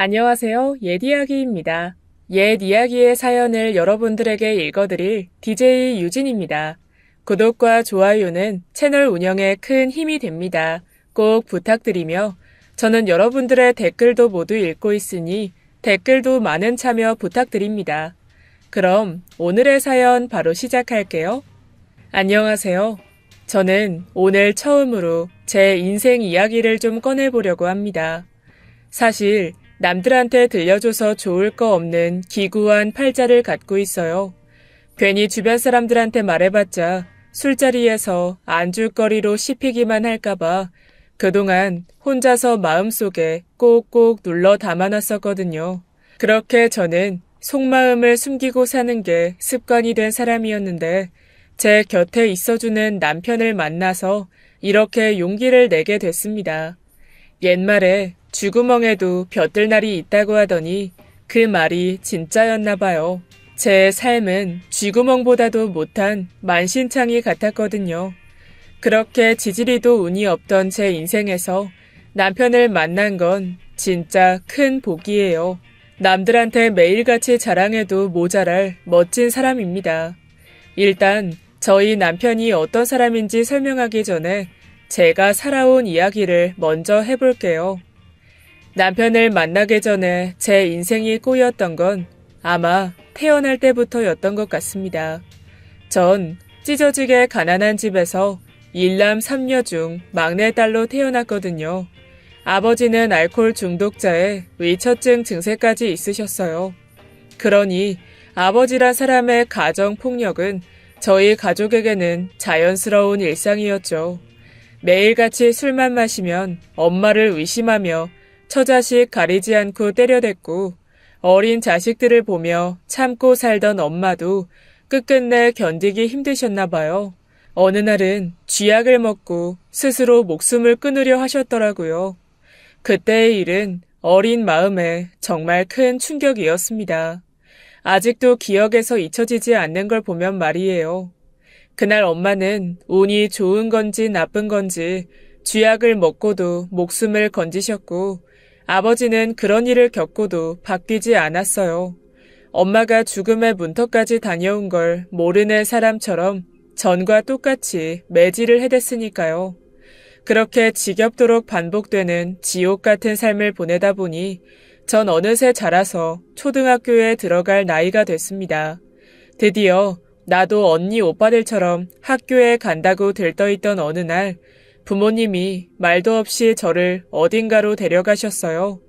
안녕하세요. 옛 이야기입니다. 옛 이야기의 사연을 여러분들에게 읽어드릴 DJ 유진입니다. 구독과 좋아요는 채널 운영에 큰 힘이 됩니다. 꼭 부탁드리며 저는 여러분들의 댓글도 모두 읽고 있으니 댓글도 많은 참여 부탁드립니다. 그럼 오늘의 사연 바로 시작할게요. 안녕하세요. 저는 오늘 처음으로 제 인생 이야기를 좀 꺼내보려고 합니다. 사실 남들한테 들려줘서 좋을 거 없는 기구한 팔자를 갖고 있어요. 괜히 주변 사람들한테 말해봤자 술자리에서 안줄거리로 씹히기만 할까봐 그동안 혼자서 마음속에 꼭꼭 눌러 담아놨었거든요. 그렇게 저는 속마음을 숨기고 사는 게 습관이 된 사람이었는데 제 곁에 있어주는 남편을 만나서 이렇게 용기를 내게 됐습니다. 옛말에 쥐구멍에도 벼뜰날이 있다고 하더니 그 말이 진짜였나 봐요. 제 삶은 쥐구멍보다도 못한 만신창이 같았거든요. 그렇게 지지리도 운이 없던 제 인생에서 남편을 만난 건 진짜 큰 복이에요. 남들한테 매일같이 자랑해도 모자랄 멋진 사람입니다. 일단 저희 남편이 어떤 사람인지 설명하기 전에 제가 살아온 이야기를 먼저 해볼게요. 남편을 만나기 전에 제 인생이 꼬였던 건 아마 태어날 때부터였던 것 같습니다. 전 찢어지게 가난한 집에서 일남 3녀 중 막내딸로 태어났거든요. 아버지는 알코올 중독자에 위처증 증세까지 있으셨어요. 그러니 아버지란 사람의 가정폭력은 저희 가족에게는 자연스러운 일상이었죠. 매일같이 술만 마시면 엄마를 의심하며 처자식 가리지 않고 때려댔고 어린 자식들을 보며 참고 살던 엄마도 끝끝내 견디기 힘드셨나 봐요. 어느 날은 쥐약을 먹고 스스로 목숨을 끊으려 하셨더라고요. 그때의 일은 어린 마음에 정말 큰 충격이었습니다. 아직도 기억에서 잊혀지지 않는 걸 보면 말이에요. 그날 엄마는 운이 좋은 건지 나쁜 건지 쥐약을 먹고도 목숨을 건지셨고 아버지는 그런 일을 겪고도 바뀌지 않았어요. 엄마가 죽음의 문턱까지 다녀온 걸 모르는 사람처럼 전과 똑같이 매질을 해댔으니까요. 그렇게 지겹도록 반복되는 지옥 같은 삶을 보내다 보니 전 어느새 자라서 초등학교에 들어갈 나이가 됐습니다. 드디어 나도 언니 오빠들처럼 학교에 간다고 들떠있던 어느 날 부모님이 말도 없이 저를 어딘가로 데려가셨어요.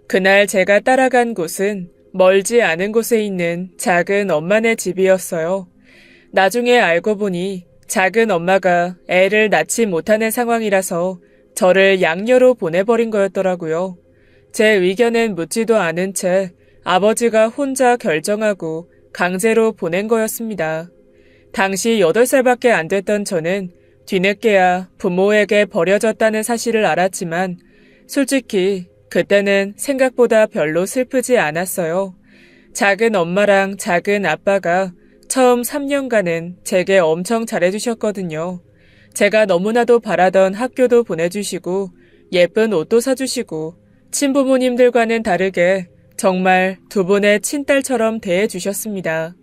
그날 제가 따라간 곳은 멀지 않은 곳에 있는 작은 엄마네 집이었어요. 나중에 알고 보니 작은 엄마가 애를 낳지 못하는 상황이라서 저를 양녀로 보내버린 거였더라고요. 제 의견은 묻지도 않은 채 아버지가 혼자 결정하고 강제로 보낸 거였습니다. 당시 8살밖에 안 됐던 저는 뒤늦게야 부모에게 버려졌다는 사실을 알았지만 솔직히 그때는 생각보다 별로 슬프지 않았어요. 작은 엄마랑 작은 아빠가 처음 3년간은 제게 엄청 잘해주셨거든요. 제가 너무나도 바라던 학교도 보내주시고 예쁜 옷도 사주시고 친부모님들과는 다르게 정말 두 분의 친딸처럼 대해주셨습니다.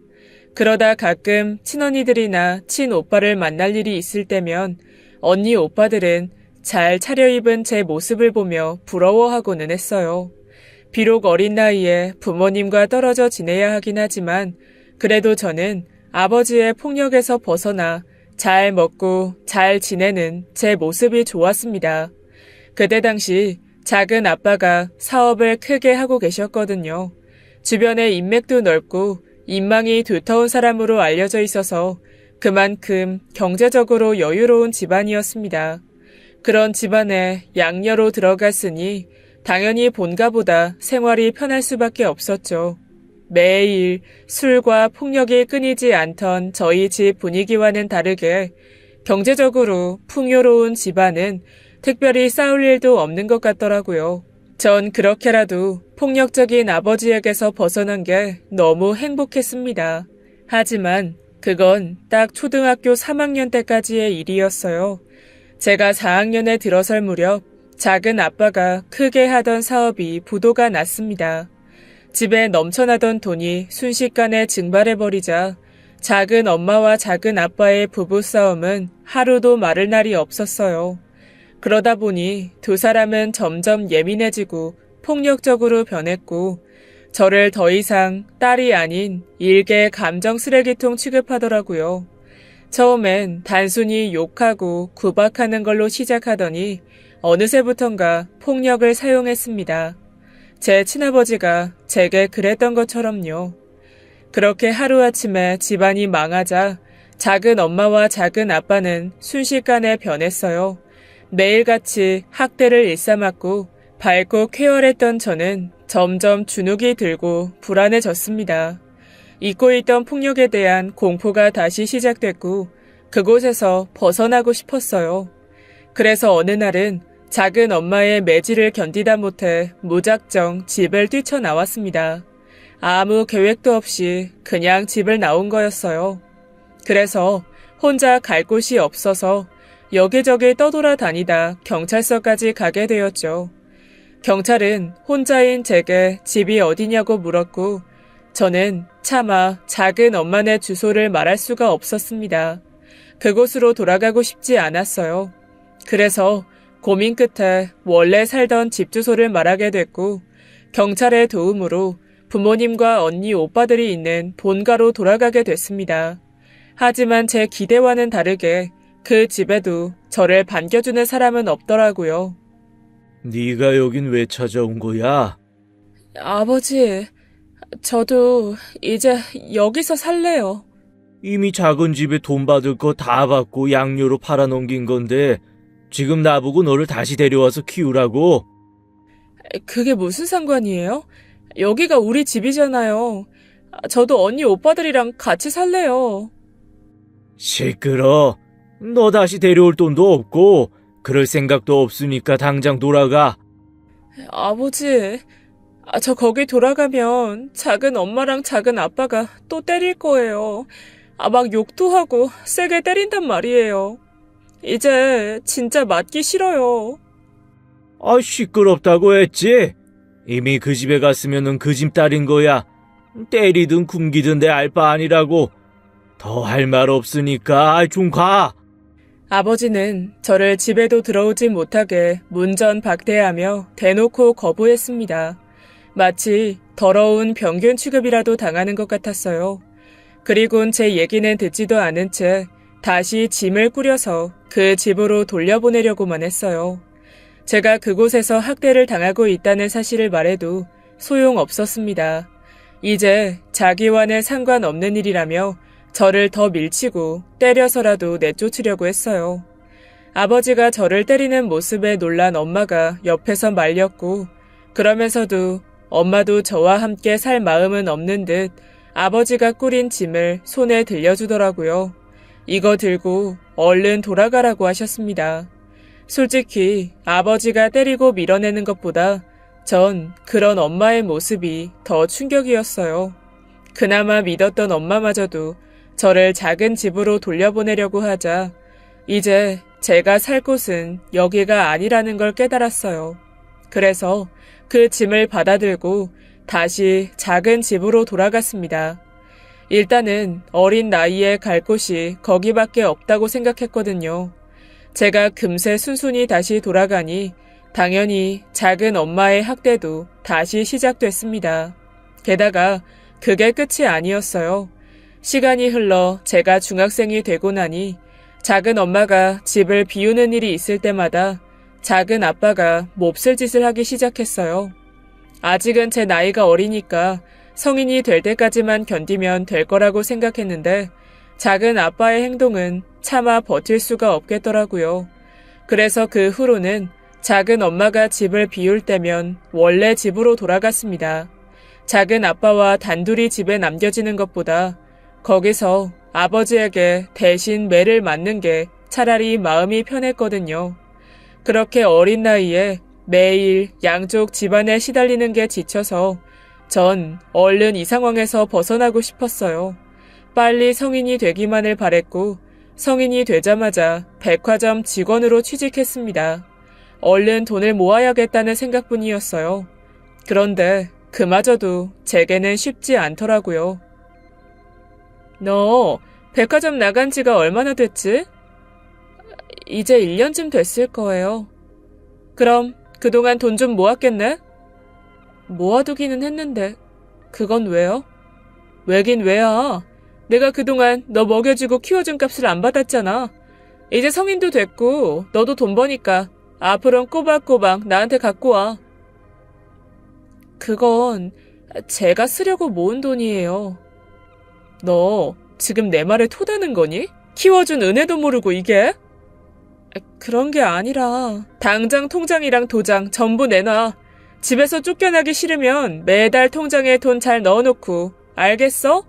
그러다 가끔 친언니들이나 친오빠를 만날 일이 있을 때면 언니 오빠들은 잘 차려입은 제 모습을 보며 부러워하고는 했어요. 비록 어린 나이에 부모님과 떨어져 지내야 하긴 하지만 그래도 저는 아버지의 폭력에서 벗어나 잘 먹고 잘 지내는 제 모습이 좋았습니다. 그때 당시 작은 아빠가 사업을 크게 하고 계셨거든요. 주변에 인맥도 넓고 인망이 두터운 사람으로 알려져 있어서 그만큼 경제적으로 여유로운 집안이었습니다. 그런 집안에 양녀로 들어갔으니 당연히 본가보다 생활이 편할 수밖에 없었죠. 매일 술과 폭력이 끊이지 않던 저희 집 분위기와는 다르게 경제적으로 풍요로운 집안은 특별히 싸울 일도 없는 것 같더라고요. 전 그렇게라도 폭력적인 아버지에게서 벗어난 게 너무 행복했습니다. 하지만 그건 딱 초등학교 3학년 때까지의 일이었어요. 제가 4학년에 들어설 무렵 작은 아빠가 크게 하던 사업이 부도가 났습니다. 집에 넘쳐나던 돈이 순식간에 증발해버리자 작은 엄마와 작은 아빠의 부부싸움은 하루도 마를 날이 없었어요. 그러다 보니 두 사람은 점점 예민해지고 폭력적으로 변했고 저를 더 이상 딸이 아닌 일개 감정 쓰레기통 취급하더라고요. 처음엔 단순히 욕하고 구박하는 걸로 시작하더니 어느새부턴가 폭력을 사용했습니다. 제 친아버지가 제게 그랬던 것처럼요. 그렇게 하루아침에 집안이 망하자 작은 엄마와 작은 아빠는 순식간에 변했어요. 매일같이 학대를 일삼았고 밝고 쾌활했던 저는 점점 주눅이 들고 불안해졌습니다. 잊고 있던 폭력에 대한 공포가 다시 시작됐고 그곳에서 벗어나고 싶었어요. 그래서 어느 날은 작은 엄마의 매질을 견디다 못해 무작정 집을 뛰쳐나왔습니다. 아무 계획도 없이 그냥 집을 나온 거였어요. 그래서 혼자 갈 곳이 없어서 여기저기 떠돌아다니다 경찰서까지 가게 되었죠. 경찰은 혼자인 제게 집이 어디냐고 물었고 저는 차마 작은 엄마네 주소를 말할 수가 없었습니다. 그곳으로 돌아가고 싶지 않았어요. 그래서 고민 끝에 원래 살던 집 주소를 말하게 됐고 경찰의 도움으로 부모님과 언니 오빠들이 있는 본가로 돌아가게 됐습니다. 하지만 제 기대와는 다르게 그 집에도 저를 반겨주는 사람은 없더라고요. 네가 여긴 왜 찾아온 거야? 아버지, 저도 이제 여기서 살래요. 이미 작은 집에 돈 받을 거 다 받고 양료로 팔아넘긴 건데 지금 나보고 너를 다시 데려와서 키우라고? 그게 무슨 상관이에요? 여기가 우리 집이잖아요. 저도 언니 오빠들이랑 같이 살래요. 시끄러. 너 다시 데려올 돈도 없고 그럴 생각도 없으니까 당장 돌아가. 아버지, 저 거기 돌아가면 작은 엄마랑 작은 아빠가 또 때릴 거예요. 막 욕도 하고 세게 때린단 말이에요. 이제 진짜 맞기 싫어요. 시끄럽다고 했지? 이미 그 집에 갔으면은 그 집 딸인 거야. 때리든 굶기든 내 알 바 아니라고. 더 할 말 없으니까 좀 가. 아버지는 저를 집에도 들어오지 못하게 문전박대하며 대놓고 거부했습니다. 마치 더러운 병균 취급이라도 당하는 것 같았어요. 그리곤 제 얘기는 듣지도 않은 채 다시 짐을 꾸려서 그 집으로 돌려보내려고만 했어요. 제가 그곳에서 학대를 당하고 있다는 사실을 말해도 소용없었습니다. 이제 자기와는 상관없는 일이라며 저를 더 밀치고 때려서라도 내쫓으려고 했어요. 아버지가 저를 때리는 모습에 놀란 엄마가 옆에서 말렸고 그러면서도 엄마도 저와 함께 살 마음은 없는 듯 아버지가 꾸린 짐을 손에 들려주더라고요. 이거 들고 얼른 돌아가라고 하셨습니다. 솔직히 아버지가 때리고 밀어내는 것보다 전 그런 엄마의 모습이 더 충격이었어요. 그나마 믿었던 엄마마저도 저를 작은 집으로 돌려보내려고 하자 이제 제가 살 곳은 여기가 아니라는 걸 깨달았어요. 그래서 그 짐을 받아들고 다시 작은 집으로 돌아갔습니다. 일단은 어린 나이에 갈 곳이 거기밖에 없다고 생각했거든요. 제가 금세 순순히 다시 돌아가니 당연히 작은 엄마의 학대도 다시 시작됐습니다. 게다가 그게 끝이 아니었어요. 시간이 흘러 제가 중학생이 되고 나니 작은 엄마가 집을 비우는 일이 있을 때마다 작은 아빠가 몹쓸 짓을 하기 시작했어요. 아직은 제 나이가 어리니까 성인이 될 때까지만 견디면 될 거라고 생각했는데 작은 아빠의 행동은 차마 버틸 수가 없겠더라고요. 그래서 그 후로는 작은 엄마가 집을 비울 때면 원래 집으로 돌아갔습니다. 작은 아빠와 단둘이 집에 남겨지는 것보다 거기서 아버지에게 대신 매를 맞는 게 차라리 마음이 편했거든요. 그렇게 어린 나이에 매일 양쪽 집안에 시달리는 게 지쳐서 전 얼른 이 상황에서 벗어나고 싶었어요. 빨리 성인이 되기만을 바랬고 성인이 되자마자 백화점 직원으로 취직했습니다. 얼른 돈을 모아야겠다는 생각뿐이었어요. 그런데 그마저도 제게는 쉽지 않더라고요. 너 백화점 나간 지가 얼마나 됐지? 이제 1년쯤 됐을 거예요. 그럼 그동안 돈 좀 모았겠네? 모아두기는 했는데 그건 왜요? 왜긴 왜야? 내가 그동안 너 먹여주고 키워준 값을 안 받았잖아. 이제 성인도 됐고 너도 돈 버니까 앞으로는 꼬박꼬박 나한테 갖고 와. 그건 제가 쓰려고 모은 돈이에요. 너 지금 내 말에 토다는 거니? 키워준 은혜도 모르고 이게? 그런 게 아니라 당장 통장이랑 도장 전부 내놔. 집에서 쫓겨나기 싫으면 매달 통장에 돈 잘 넣어놓고 알겠어?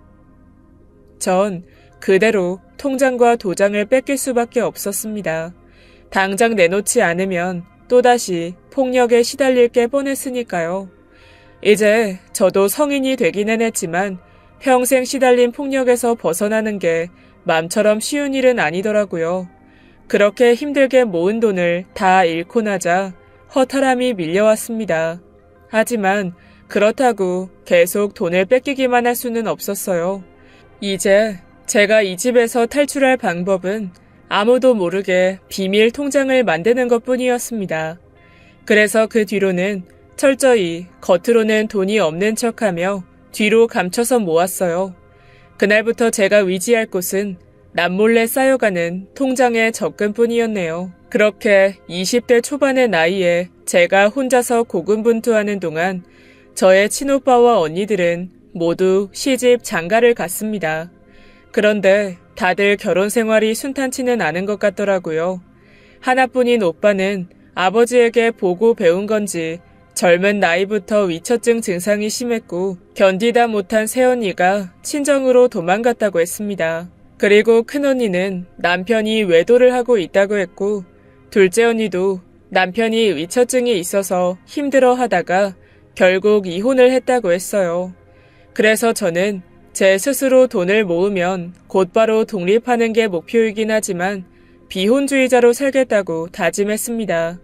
전 그대로 통장과 도장을 뺏길 수밖에 없었습니다. 당장 내놓지 않으면 또다시 폭력에 시달릴 게 뻔했으니까요. 이제 저도 성인이 되기는 했지만 평생 시달린 폭력에서 벗어나는 게 맘처럼 쉬운 일은 아니더라고요. 그렇게 힘들게 모은 돈을 다 잃고 나자 허탈함이 밀려왔습니다. 하지만 그렇다고 계속 돈을 뺏기기만 할 수는 없었어요. 이제 제가 이 집에서 탈출할 방법은 아무도 모르게 비밀 통장을 만드는 것뿐이었습니다. 그래서 그 뒤로는 철저히 겉으로는 돈이 없는 척하며 뒤로 감춰서 모았어요. 그날부터 제가 의지할 곳은 남몰래 쌓여가는 통장의 적금뿐이었네요. 그렇게 20대 초반의 나이에 제가 혼자서 고군분투하는 동안 저의 친오빠와 언니들은 모두 시집 장가를 갔습니다. 그런데 다들 결혼 생활이 순탄치는 않은 것 같더라고요. 하나뿐인 오빠는 아버지에게 보고 배운 건지 젊은 나이부터 위처증 증상이 심했고 견디다 못한 새언니가 친정으로 도망갔다고 했습니다. 그리고 큰언니는 남편이 외도를 하고 있다고 했고 둘째 언니도 남편이 위처증이 있어서 힘들어하다가 결국 이혼을 했다고 했어요. 그래서 저는 제 스스로 돈을 모으면 곧바로 독립하는 게 목표이긴 하지만 비혼주의자로 살겠다고 다짐했습니다.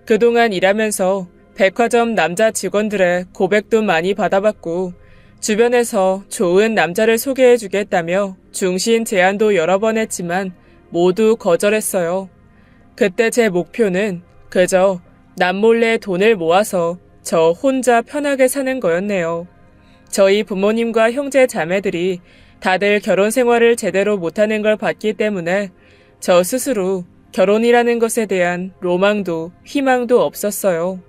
그동안 일하면서 백화점 남자 직원들의 고백도 많이 받아봤고 주변에서 좋은 남자를 소개해주겠다며 중신 제안도 여러 번 했지만 모두 거절했어요. 그때 제 목표는 그저 남몰래 돈을 모아서 저 혼자 편하게 사는 거였네요. 저희 부모님과 형제 자매들이 다들 결혼 생활을 제대로 못하는 걸 봤기 때문에 저 스스로 결혼이라는 것에 대한 로망도 희망도 없었어요.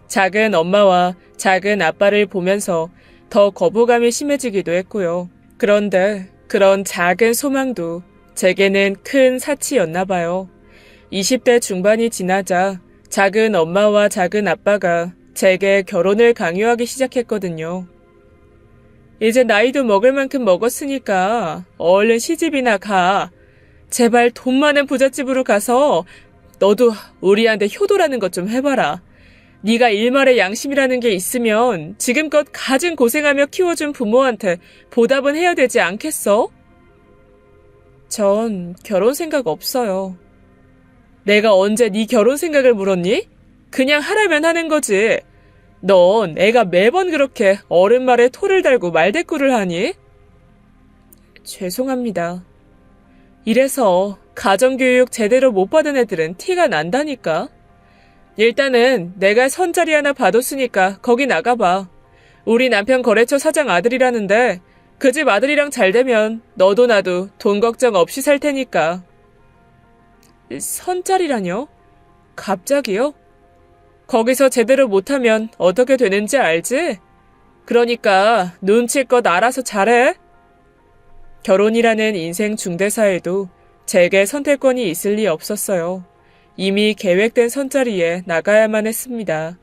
작은 엄마와 작은 아빠를 보면서 더 거부감이 심해지기도 했고요. 그런데 그런 작은 소망도 제게는 큰 사치였나 봐요. 20대 중반이 지나자 작은 엄마와 작은 아빠가 제게 결혼을 강요하기 시작했거든요. 이제 나이도 먹을 만큼 먹었으니까 얼른 시집이나 가. 제발 돈 많은 부잣집으로 가서 너도 우리한테 효도라는 것 좀 해봐라. 네가 일말의 양심이라는 게 있으면 지금껏 가진 고생하며 키워준 부모한테 보답은 해야 되지 않겠어? 전 결혼 생각 없어요. 내가 언제 네 결혼 생각을 물었니? 그냥 하라면 하는 거지. 넌 애가 매번 그렇게 어른 말에 토를 달고 말대꾸를 하니? 죄송합니다. 이래서 가정교육 제대로 못 받은 애들은 티가 난다니까. 일단은 내가 선자리 하나 봐뒀으니까 거기 나가봐. 우리 남편 거래처 사장 아들이라는데 그 집 아들이랑 잘 되면 너도 나도 돈 걱정 없이 살 테니까. 선자리라뇨? 갑자기요? 거기서 제대로 못하면 어떻게 되는지 알지? 그러니까 눈치껏 알아서 잘해. 결혼이라는 인생 중대사에도 제게 선택권이 있을 리 없었어요. 이미 계획된 선자리에 나가야만 했습니다.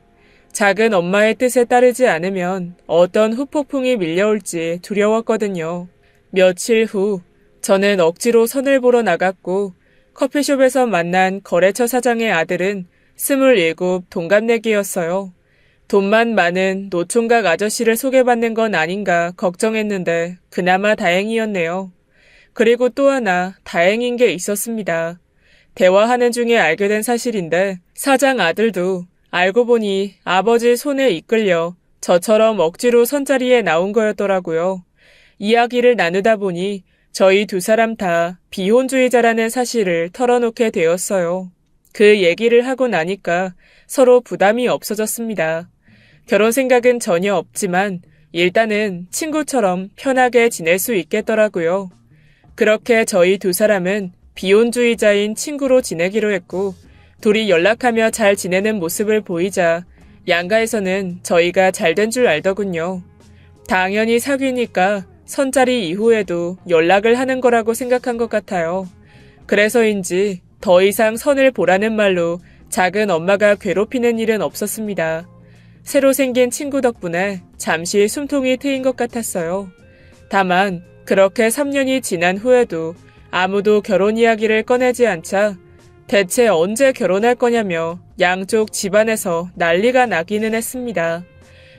작은 엄마의 뜻에 따르지 않으면 어떤 후폭풍이 밀려올지 두려웠거든요. 며칠 후 저는 억지로 선을 보러 나갔고 커피숍에서 만난 거래처 사장의 아들은 27 동갑내기였어요. 돈만 많은 노총각 아저씨를 소개받는 건 아닌가 걱정했는데 그나마 다행이었네요. 그리고 또 하나 다행인 게 있었습니다. 대화하는 중에 알게 된 사실인데 사장 아들도 알고 보니 아버지 손에 이끌려 저처럼 억지로 선자리에 나온 거였더라고요. 이야기를 나누다 보니 저희 두 사람 다 비혼주의자라는 사실을 털어놓게 되었어요. 그 얘기를 하고 나니까 서로 부담이 없어졌습니다. 결혼 생각은 전혀 없지만 일단은 친구처럼 편하게 지낼 수 있겠더라고요. 그렇게 저희 두 사람은 비혼주의자인 친구로 지내기로 했고 둘이 연락하며 잘 지내는 모습을 보이자 양가에서는 저희가 잘된 줄 알더군요. 당연히 사귀니까 선자리 이후에도 연락을 하는 거라고 생각한 것 같아요. 그래서인지 더 이상 선을 보라는 말로 작은 엄마가 괴롭히는 일은 없었습니다. 새로 생긴 친구 덕분에 잠시 숨통이 트인 것 같았어요. 다만 그렇게 3년이 지난 후에도 아무도 결혼 이야기를 꺼내지 않자 대체 언제 결혼할 거냐며 양쪽 집안에서 난리가 나기는 했습니다.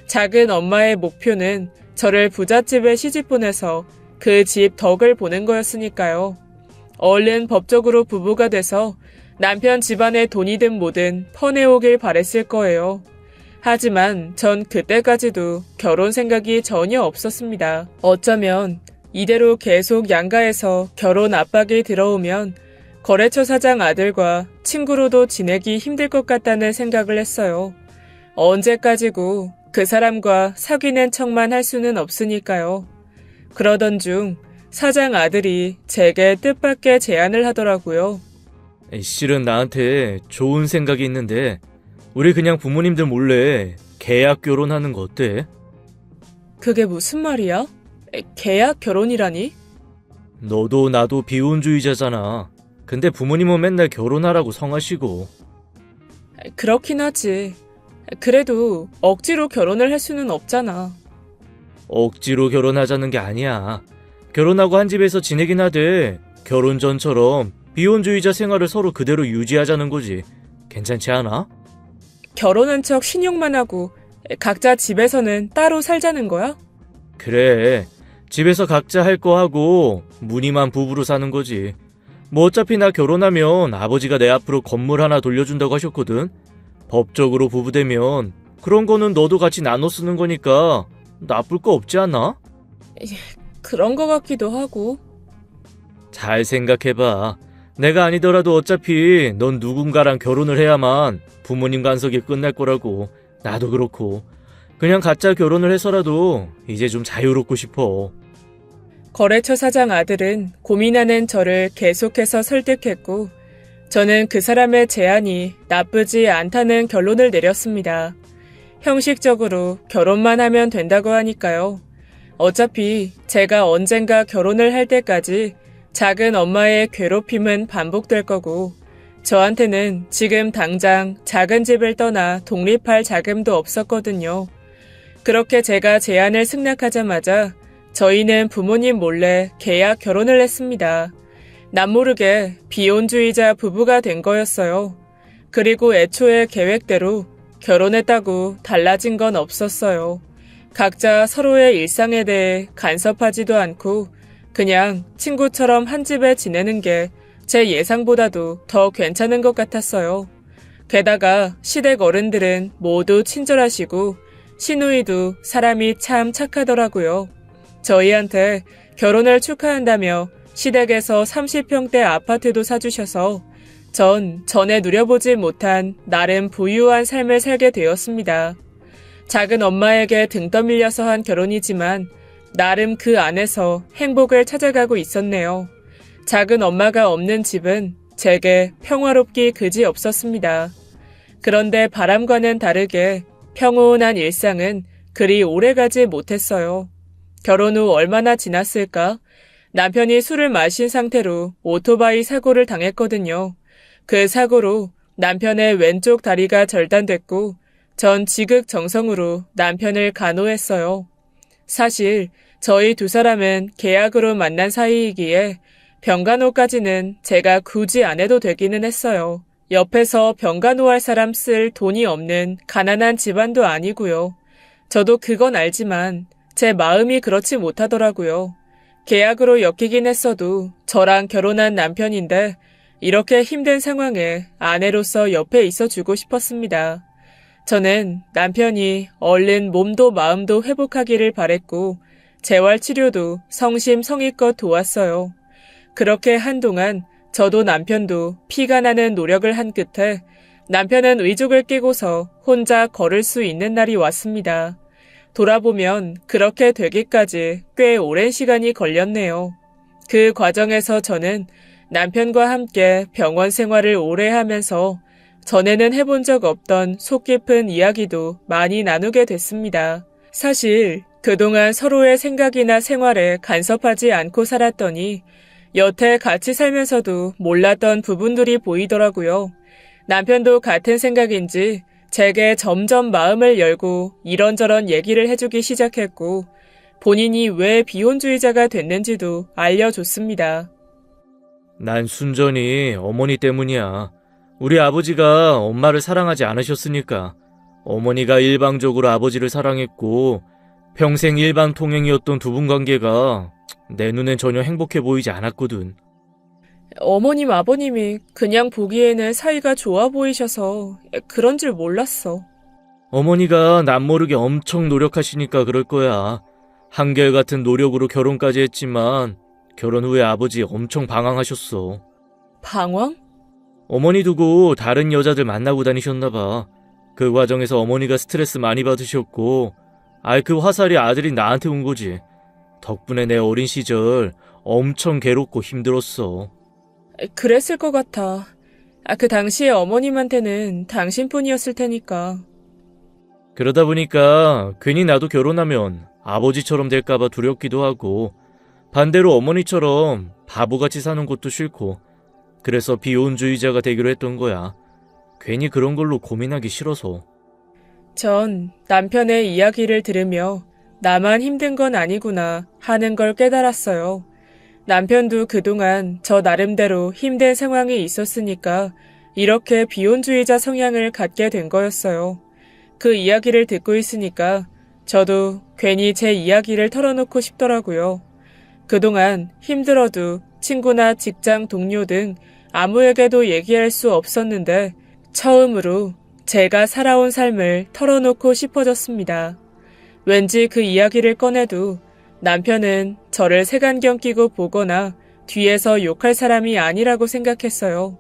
작은 엄마의 목표는 저를 부잣집에 시집 보내서 그 집 덕을 보는 거였으니까요. 얼른 법적으로 부부가 돼서 남편 집안에 돈이든 뭐든 퍼내오길 바랬을 거예요. 하지만 전 그때까지도 결혼 생각이 전혀 없었습니다. 어쩌면 이대로 계속 양가에서 결혼 압박이 들어오면 거래처 사장 아들과 친구로도 지내기 힘들 것 같다는 생각을 했어요. 언제까지고 그 사람과 사귀는 척만 할 수는 없으니까요. 그러던 중 사장 아들이 제게 뜻밖의 제안을 하더라고요. 실은 나한테 좋은 생각이 있는데 우리 그냥 부모님들 몰래 계약 결혼하는 거 어때? 그게 무슨 말이야? 계약 결혼이라니? 너도 나도 비혼주의자잖아. 근데 부모님은 맨날 결혼하라고 성하시고. 그렇긴 하지. 그래도 억지로 결혼을 할 수는 없잖아. 억지로 결혼하자는 게 아니야. 결혼하고 한 집에서 지내긴 하되 결혼 전처럼 비혼주의자 생활을 서로 그대로 유지하자는 거지. 괜찮지 않아? 결혼한 척 신용만 하고 각자 집에서는 따로 살자는 거야? 그래. 집에서 각자 할 거 하고 무늬만 부부로 사는 거지. 뭐 어차피 나 결혼하면 아버지가 내 앞으로 건물 하나 돌려준다고 하셨거든. 법적으로 부부되면 그런 거는 너도 같이 나눠 쓰는 거니까 나쁠 거 없지 않아? 그런 거 같기도 하고. 잘 생각해봐. 내가 아니더라도 어차피 넌 누군가랑 결혼을 해야만 부모님 간섭이 끝날 거라고. 나도 그렇고. 그냥 가짜 결혼을 해서라도 이제 좀 자유롭고 싶어. 거래처 사장 아들은 고민하는 저를 계속해서 설득했고 저는 그 사람의 제안이 나쁘지 않다는 결론을 내렸습니다. 형식적으로 결혼만 하면 된다고 하니까요. 어차피 제가 언젠가 결혼을 할 때까지 작은 엄마의 괴롭힘은 반복될 거고 저한테는 지금 당장 작은 집을 떠나 독립할 자금도 없었거든요. 그렇게 제가 제안을 승낙하자마자 저희는 부모님 몰래 계약 결혼을 했습니다. 남모르게 비혼주의자 부부가 된 거였어요. 그리고 애초에 계획대로 결혼했다고 달라진 건 없었어요. 각자 서로의 일상에 대해 간섭하지도 않고 그냥 친구처럼 한 집에 지내는 게 제 예상보다도 더 괜찮은 것 같았어요. 게다가 시댁 어른들은 모두 친절하시고 시누이도 사람이 참 착하더라고요. 저희한테 결혼을 축하한다며 시댁에서 30평대 아파트도 사주셔서 전 전에 누려보지 못한 나름 부유한 삶을 살게 되었습니다. 작은 엄마에게 등 떠밀려서 한 결혼이지만 나름 그 안에서 행복을 찾아가고 있었네요. 작은 엄마가 없는 집은 제게 평화롭기 그지 없었습니다. 그런데 바람과는 다르게 평온한 일상은 그리 오래가지 못했어요. 결혼 후 얼마나 지났을까? 남편이 술을 마신 상태로 오토바이 사고를 당했거든요. 그 사고로 남편의 왼쪽 다리가 절단됐고 전 지극정성으로 남편을 간호했어요. 사실 저희 두 사람은 계약으로 만난 사이이기에 병간호까지는 제가 굳이 안 해도 되기는 했어요. 옆에서 병간호할 사람 쓸 돈이 없는 가난한 집안도 아니고요. 저도 그건 알지만 제 마음이 그렇지 못하더라고요. 계약으로 엮이긴 했어도 저랑 결혼한 남편인데 이렇게 힘든 상황에 아내로서 옆에 있어주고 싶었습니다. 저는 남편이 얼른 몸도 마음도 회복하기를 바랬고 재활치료도 성심성의껏 도왔어요. 그렇게 한동안 저도 남편도 피가 나는 노력을 한 끝에 남편은 의족을 끼고서 혼자 걸을 수 있는 날이 왔습니다. 돌아보면 그렇게 되기까지 꽤 오랜 시간이 걸렸네요. 그 과정에서 저는 남편과 함께 병원 생활을 오래 하면서 전에는 해본 적 없던 속 깊은 이야기도 많이 나누게 됐습니다. 사실 그동안 서로의 생각이나 생활에 간섭하지 않고 살았더니 여태 같이 살면서도 몰랐던 부분들이 보이더라고요. 남편도 같은 생각인지 제게 점점 마음을 열고 이런저런 얘기를 해주기 시작했고 본인이 왜 비혼주의자가 됐는지도 알려줬습니다. 난 순전히 어머니 때문이야. 우리 아버지가 엄마를 사랑하지 않으셨으니까 어머니가 일방적으로 아버지를 사랑했고 평생 일방 통행이었던 두 분 관계가 내 눈엔 전혀 행복해 보이지 않았거든. 어머님, 아버님이 그냥 보기에는 사이가 좋아 보이셔서 그런 줄 몰랐어. 어머니가 남모르게 엄청 노력하시니까 그럴 거야. 한결같은 노력으로 결혼까지 했지만 결혼 후에 아버지 엄청 방황하셨어. 방황? 어머니 두고 다른 여자들 만나고 다니셨나 봐. 그 과정에서 어머니가 스트레스 많이 받으셨고 그 화살이 아들인 나한테 온 거지. 덕분에 내 어린 시절 엄청 괴롭고 힘들었어. 그랬을 것 같아. 그 당시에 어머님한테는 당신뿐이었을 테니까. 그러다 보니까 괜히 나도 결혼하면 아버지처럼 될까봐 두렵기도 하고 반대로 어머니처럼 바보같이 사는 것도 싫고 그래서 비혼주의자가 되기로 했던 거야. 괜히 그런 걸로 고민하기 싫어서. 전 남편의 이야기를 들으며 나만 힘든 건 아니구나 하는 걸 깨달았어요. 남편도 그동안 저 나름대로 힘든 상황이 있었으니까 이렇게 비혼주의자 성향을 갖게 된 거였어요. 그 이야기를 듣고 있으니까 저도 괜히 제 이야기를 털어놓고 싶더라고요. 그동안 힘들어도 친구나 직장 동료 등 아무에게도 얘기할 수 없었는데 처음으로 제가 살아온 삶을 털어놓고 싶어졌습니다. 왠지 그 이야기를 꺼내도 남편은 저를 색안경 끼고 보거나 뒤에서 욕할 사람이 아니라고 생각했어요.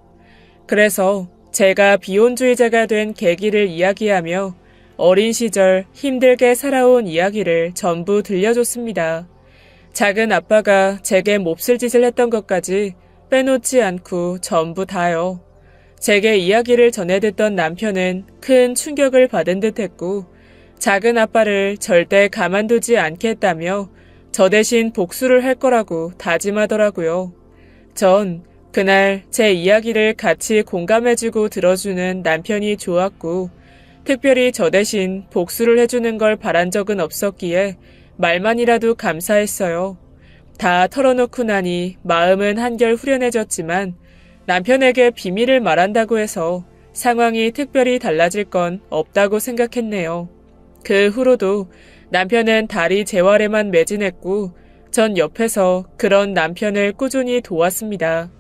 그래서 제가 비혼주의자가 된 계기를 이야기하며 어린 시절 힘들게 살아온 이야기를 전부 들려줬습니다. 작은 아빠가 제게 몹쓸 짓을 했던 것까지 빼놓지 않고 전부 다요. 제게 이야기를 전해 듣던 남편은 큰 충격을 받은 듯했고 작은 아빠를 절대 가만두지 않겠다며 저 대신 복수를 할 거라고 다짐하더라고요. 전 그날 제 이야기를 같이 공감해주고 들어주는 남편이 좋았고 특별히 저 대신 복수를 해주는 걸 바란 적은 없었기에 말만이라도 감사했어요. 다 털어놓고 나니 마음은 한결 후련해졌지만 남편에게 비밀을 말한다고 해서 상황이 특별히 달라질 건 없다고 생각했네요. 그 후로도 남편은 다리 재활에만 매진했고 전 옆에서 그런 남편을 꾸준히 도왔습니다.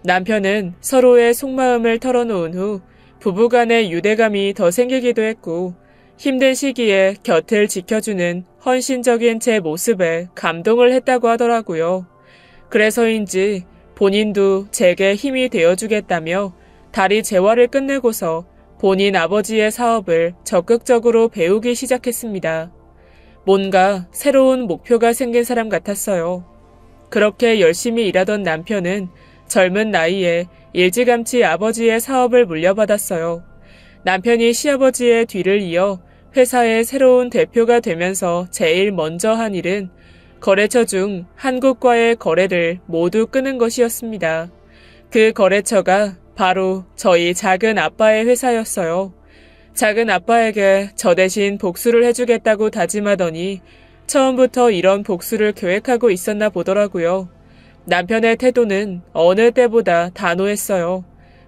남편은 서로의 속마음을 털어놓은 후 부부간의 유대감이 더 생기기도 했고 힘든 시기에 곁을 지켜주는 헌신적인 제 모습에 감동을 했다고 하더라고요. 그래서인지 본인도 제게 힘이 되어주겠다며 다리 재활을 끝내고서 본인 아버지의 사업을 적극적으로 배우기 시작했습니다. 뭔가 새로운 목표가 생긴 사람 같았어요. 그렇게 열심히 일하던 남편은 젊은 나이에 일찌감치 아버지의 사업을 물려받았어요. 남편이 시아버지의 뒤를 이어 회사의 새로운 대표가 되면서 제일 먼저 한 일은 거래처 중 한국과의 거래를 모두 끄는 것이었습니다. 그 거래처가 바로 저희 작은 아빠의 회사였어요. 작은 아빠에게 저 대신 복수를 해주겠다고 다짐하더니 처음부터 이런 복수를 계획하고 있었나 보더라고요. 남편의 태도는 어느 때보다 단호했어요.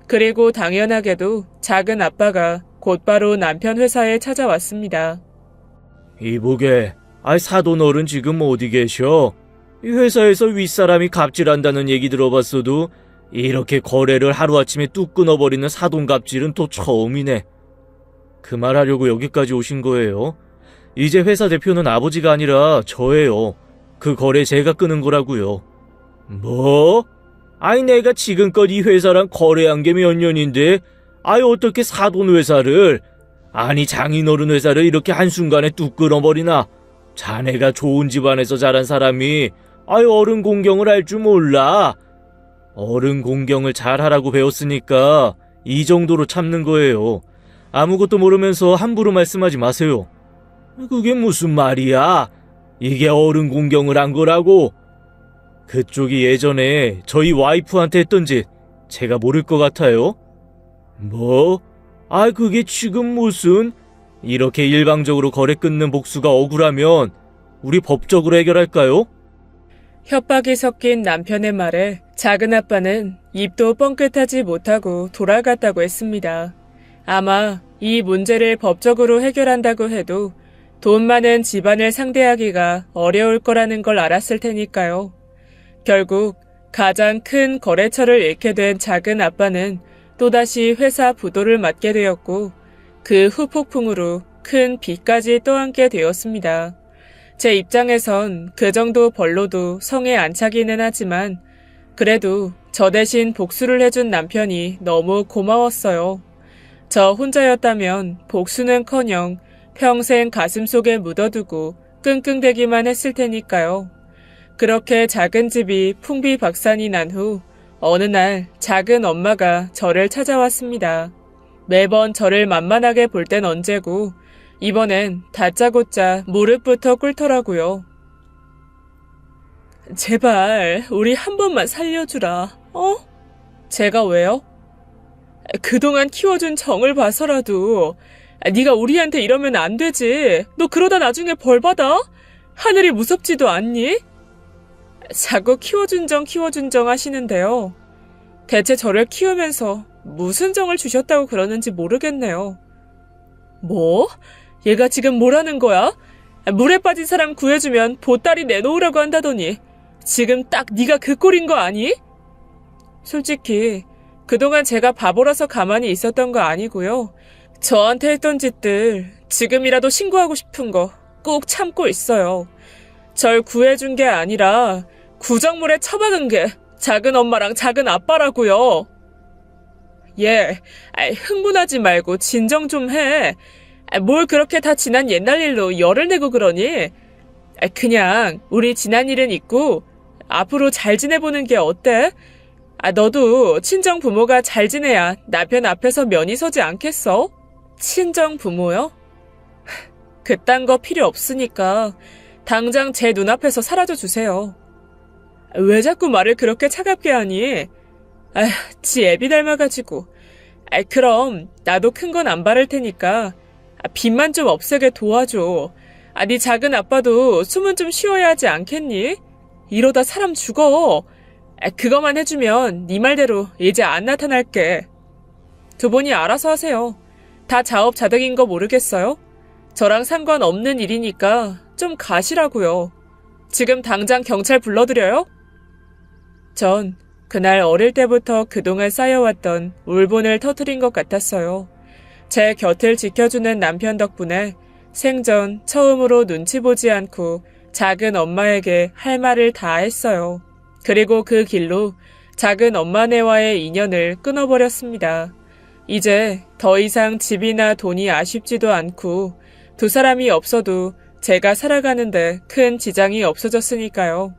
그리고 당연하게도 작은 아빠가 곧바로 남편 회사에 찾아왔습니다. 이보게, 사돈 어른 지금 어디 계셔? 이 회사에서 윗사람이 갑질한다는 얘기 들어봤어도 이렇게 거래를 하루아침에 뚝 끊어버리는 사돈갑질은 또 처음이네. 그 말하려고 여기까지 오신 거예요? 이제 회사 대표는 아버지가 아니라 저예요. 그 거래 제가 끊은 거라고요. 뭐? 아니 내가 지금껏 이 회사랑 거래한 게 몇 년인데 아니 어떻게 사돈 회사를 아니 장인어른 회사를 이렇게 한순간에 뚝 끊어버리나? 자네가 좋은 집안에서 자란 사람이 아이 어른 공경을 할 줄 몰라. 어른 공경을 잘하라고 배웠으니까 이 정도로 참는 거예요. 아무것도 모르면서 함부로 말씀하지 마세요. 그게 무슨 말이야? 이게 어른 공경을 한 거라고? 그쪽이 예전에 저희 와이프한테 했던 짓 제가 모를 것 같아요? 뭐? 아 그게 지금 무슨? 이렇게 일방적으로 거래 끊는 복수가 억울하면 우리 법적으로 해결할까요? 협박이 섞인 남편의 말에 작은아빠는 입도 뻥끗하지 못하고 돌아갔다고 했습니다. 아마 이 문제를 법적으로 해결한다고 해도 돈 많은 집안을 상대하기가 어려울 거라는 걸 알았을 테니까요. 결국 가장 큰 거래처를 잃게 된 작은아빠는 또다시 회사 부도를 맞게 되었고 그 후폭풍으로 큰 빚까지 떠안게 되었습니다. 제 입장에선 그 정도 벌로도 성에 안 차기는 하지만 그래도 저 대신 복수를 해준 남편이 너무 고마웠어요. 저 혼자였다면 복수는커녕 평생 가슴속에 묻어두고 끙끙대기만 했을 테니까요. 그렇게 작은 집이 풍비박산이 난 후 어느 날 작은 엄마가 저를 찾아왔습니다. 매번 저를 만만하게 볼 땐 언제고 이번엔 다짜고짜 무릎부터 꿇더라고요. 제발 우리 한 번만 살려주라. 어? 제가 왜요? 그동안 키워준 정을 봐서라도 네가 우리한테 이러면 안 되지. 너 그러다 나중에 벌 받아? 하늘이 무섭지도 않니? 자꾸 키워준 정 하시는데요. 대체 저를 키우면서 무슨 정을 주셨다고 그러는지 모르겠네요. 뭐? 얘가 지금 뭐라는 거야? 물에 빠진 사람 구해주면 보따리 내놓으라고 한다더니 지금 딱 네가 그 꼴인 거 아니? 솔직히 그동안 제가 바보라서 가만히 있었던 거 아니고요. 저한테 했던 짓들 지금이라도 신고하고 싶은 거 꼭 참고 있어요. 절 구해준 게 아니라 구정물에 처박은 게 작은 엄마랑 작은 아빠라고요. 예, 흥분하지 말고 진정 좀 해. 뭘 그렇게 다 지난 옛날 일로 열을 내고 그러니? 그냥 우리 지난 일은 잊고 앞으로 잘 지내보는 게 어때? 너도 친정 부모가 잘 지내야 남편 앞에서 면이 서지 않겠어? 친정 부모요? 그딴 거 필요 없으니까 당장 제 눈앞에서 사라져 주세요. 왜 자꾸 말을 그렇게 차갑게 하니? 지 애비 닮아가지고. 그럼 나도 큰 건 안 바랄 테니까 빚만 좀 없애게 도와줘. 네 작은 아빠도 숨은 좀 쉬어야 하지 않겠니? 이러다 사람 죽어. 그거만 해주면 네 말대로 이제 안 나타날게. 두 분이 알아서 하세요. 다 자업자득인 거 모르겠어요? 저랑 상관없는 일이니까 좀 가시라고요. 지금 당장 경찰 불러드려요? 전 그날 어릴 때부터 그동안 쌓여왔던 울분을 터뜨린 것 같았어요. 제 곁을 지켜주는 남편 덕분에 생전 처음으로 눈치 보지 않고 작은 엄마에게 할 말을 다 했어요. 그리고 그 길로 작은 엄마네와의 인연을 끊어버렸습니다. 이제 더 이상 집이나 돈이 아쉽지도 않고 두 사람이 없어도 제가 살아가는데 큰 지장이 없어졌으니까요.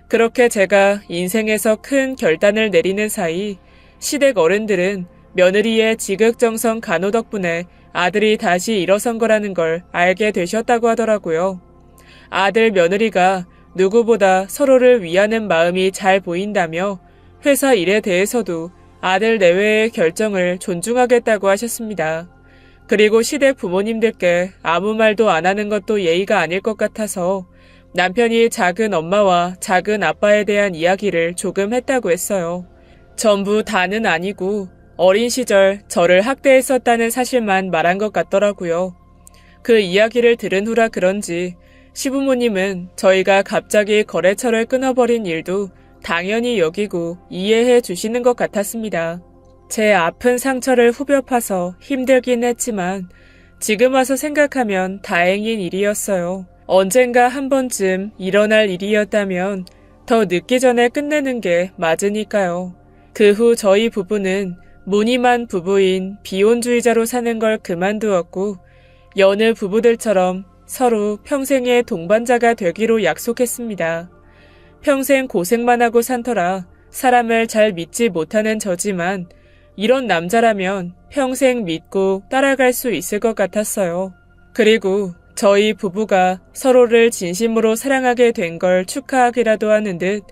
그렇게 제가 인생에서 큰 결단을 내리는 사이 시댁 어른들은 며느리의 지극정성 간호 덕분에 아들이 다시 일어선 거라는 걸 알게 되셨다고 하더라고요. 아들 며느리가 누구보다 서로를 위하는 마음이 잘 보인다며 회사 일에 대해서도 아들 내외의 결정을 존중하겠다고 하셨습니다. 그리고 시댁 부모님들께 아무 말도 안 하는 것도 예의가 아닐 것 같아서 남편이 작은 엄마와 작은 아빠에 대한 이야기를 조금 했다고 했어요. 전부 다는 아니고 어린 시절 저를 학대했었다는 사실만 말한 것 같더라고요. 그 이야기를 들은 후라 그런지 시부모님은 저희가 갑자기 거래처를 끊어버린 일도 당연히 여기고 이해해 주시는 것 같았습니다. 제 아픈 상처를 후벼 파서 힘들긴 했지만 지금 와서 생각하면 다행인 일이었어요. 언젠가 한 번쯤 일어날 일이었다면 더 늦기 전에 끝내는 게 맞으니까요. 그 후 저희 부부는 무늬만 부부인 비혼주의자로 사는 걸 그만두었고 여느 부부들처럼 서로 평생의 동반자가 되기로 약속했습니다. 평생 고생만 하고 산터라 사람을 잘 믿지 못하는 저지만 이런 남자라면 평생 믿고 따라갈 수 있을 것 같았어요. 그리고 저희 부부가 서로를 진심으로 사랑하게 된 걸 축하하기라도 하는 듯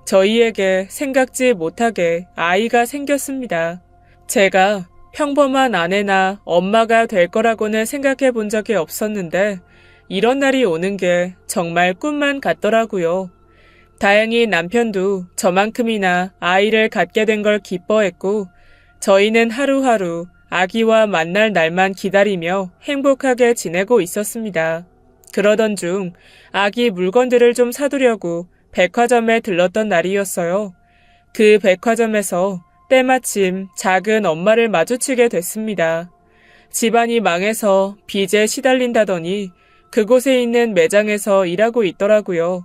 저희에게 생각지 못하게 아이가 생겼습니다. 제가 평범한 아내나 엄마가 될 거라고는 생각해 본 적이 없었는데 이런 날이 오는 게 정말 꿈만 같더라고요. 다행히 남편도 저만큼이나 아이를 갖게 된 걸 기뻐했고 저희는 하루하루 아기와 만날 날만 기다리며 행복하게 지내고 있었습니다. 그러던 중 아기 물건들을 좀 사두려고 백화점에 들렀던 날이었어요. 그 백화점에서 때마침 작은 엄마를 마주치게 됐습니다. 집안이 망해서 빚에 시달린다더니 그곳에 있는 매장에서 일하고 있더라고요.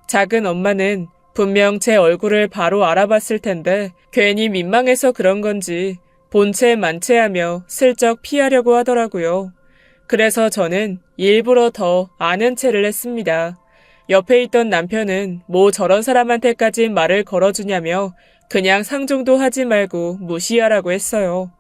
작은 엄마는 분명 제 얼굴을 바로 알아봤을 텐데 괜히 민망해서 그런 건지 본체 만체하며 슬쩍 피하려고 하더라고요. 그래서 저는 일부러 더 아는 체를 했습니다. 옆에 있던 남편은 뭐 저런 사람한테까지 말을 걸어주냐며 그냥 상종도 하지 말고 무시하라고 했어요.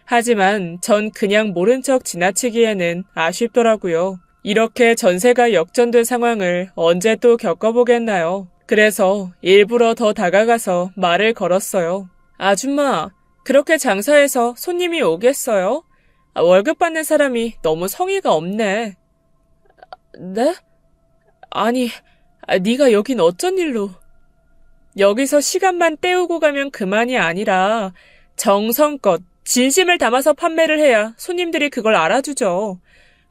하지만 전 그냥 모른 척 지나치기에는 아쉽더라고요. 이렇게 전세가 역전된 상황을 언제 또 겪어보겠나요? 그래서 일부러 더 다가가서 말을 걸었어요. 아줌마, 그렇게 장사해서 손님이 오겠어요? 월급 받는 사람이 너무 성의가 없네. 네? 아니, 네가 여긴 어쩐 일로? 여기서 시간만 때우고 가면 그만이 아니라 정성껏 진심을 담아서 판매를 해야 손님들이 그걸 알아주죠.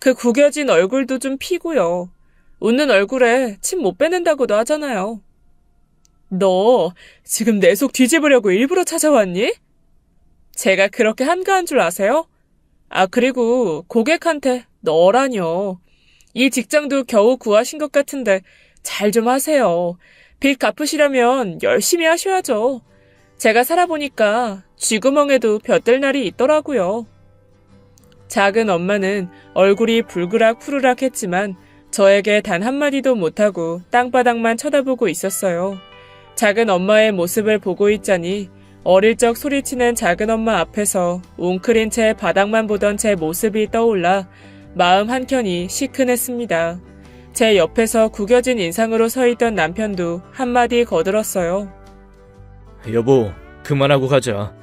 그 구겨진 얼굴도 좀 피고요. 웃는 얼굴에 침 못 빼낸다고도 하잖아요. 너 지금 내 속 뒤집으려고 일부러 찾아왔니? 제가 그렇게 한가한 줄 아세요? 그리고 고객한테 너라뇨. 이 직장도 겨우 구하신 것 같은데 잘 좀 하세요. 빚 갚으시려면 열심히 하셔야죠. 제가 살아보니까 쥐구멍에도 볕들 날이 있더라고요. 작은 엄마는 얼굴이 불그락 푸르락 했지만 저에게 단 한마디도 못하고 땅바닥만 쳐다보고 있었어요. 작은 엄마의 모습을 보고 있자니 어릴 적 소리치는 작은 엄마 앞에서 웅크린 채 바닥만 보던 제 모습이 떠올라 마음 한켠이 시큰했습니다. 제 옆에서 구겨진 인상으로 서 있던 남편도 한마디 거들었어요. 여보, 그만하고 가자.